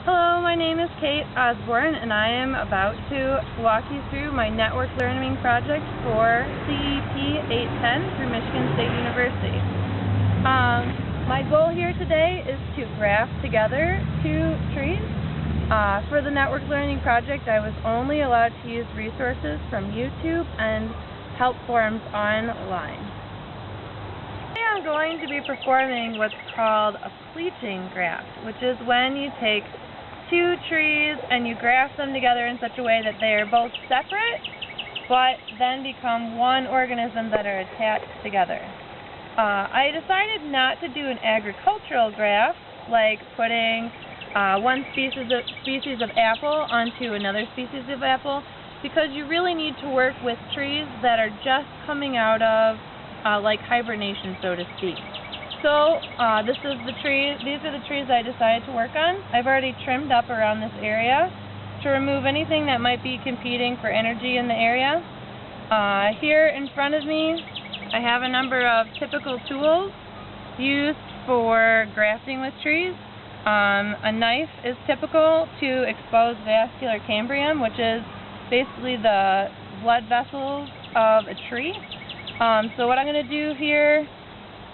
Hello, my name is Kate Osborne, and I am about to walk you through my network learning project for CEP810 through Michigan State University. My goal here today is to graft together two trees. For the network learning project, I was only allowed to use resources from YouTube and help forums online. Today I'm going to be performing what's called a pleaching graft, which is when you take two trees and you graft them together in such a way that they are both separate but then become one organism that are attached together. I decided not to do an agricultural graft, like putting one species of apple onto another species of apple, because you really need to work with trees that are just coming out of like hibernation, so to speak. So these are the trees I decided to work on. I've already trimmed up around this area to remove anything that might be competing for energy in the area. Here in front of me, I have a number of typical tools used for grafting with trees. A knife is typical to expose vascular cambium, which is basically the blood vessels of a tree. So what I'm going to do here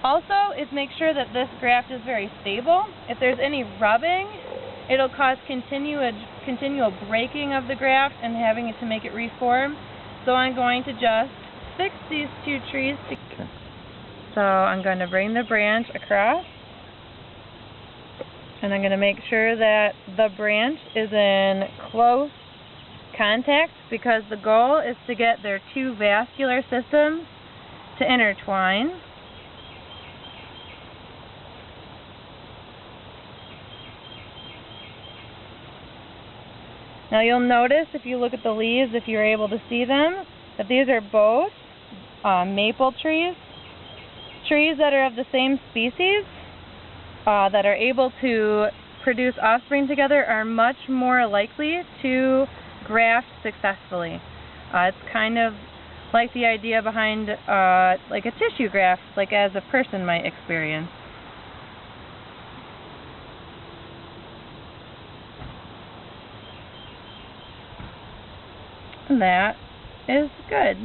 also is make sure that this graft is very stable. If there's any rubbing, it'll cause continual breaking of the graft and having to make it reform. So I'm going to just fix these two trees together. So I'm going to bring the branch across, and I'm going to make sure that the branch is in close contact, because the goal is to get their two vascular systems to intertwine. Now you'll notice, if you look at the leaves, if you're able to see them, that these are both maple trees. Trees that are of the same species, that are able to produce offspring together, are much more likely to graft successfully. It's kind of like the idea behind like a tissue graft, like as a person might experience. And that is good.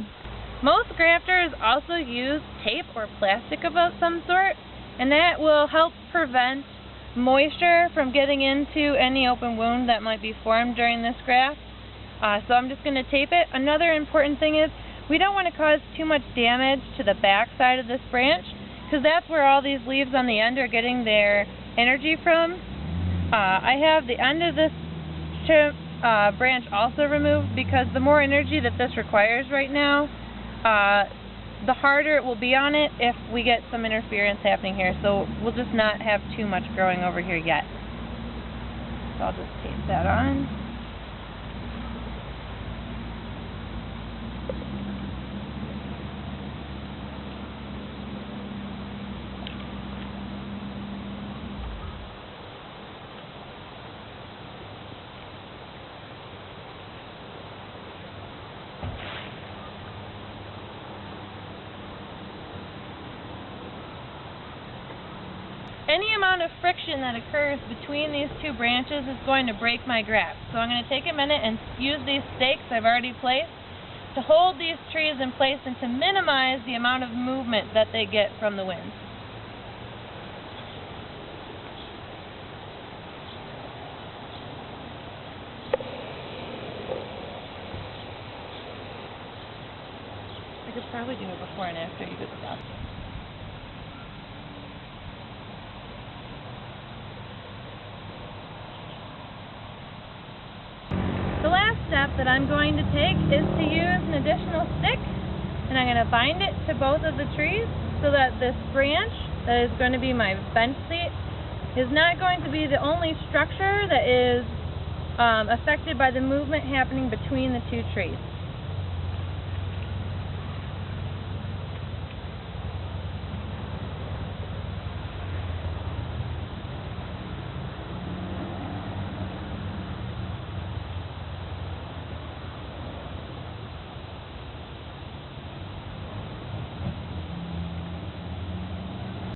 Most grafters also use tape or plastic of some sort, and that will help prevent moisture from getting into any open wound that might be formed during this graft. So I'm just going to tape it. Another important thing is we don't want to cause too much damage to the back side of this branch, because that's where all these leaves on the end are getting their energy from. I have the end of this branch also removed, because the more energy that this requires right now, the harder it will be on it if we get some interference happening here. So we'll just not have too much growing over here yet. So I'll just tape that on. Any amount of friction that occurs between these two branches is going to break my graft. So I'm going to take a minute and use these stakes I've already placed to hold these trees in place and to minimize the amount of movement that they get from the wind. I could probably do it before and after you get stuff. The last step that I'm going to take is to use an additional stick, and I'm going to bind it to both of the trees so that this branch that is going to be my bench seat is not going to be the only structure that is affected by the movement happening between the two trees.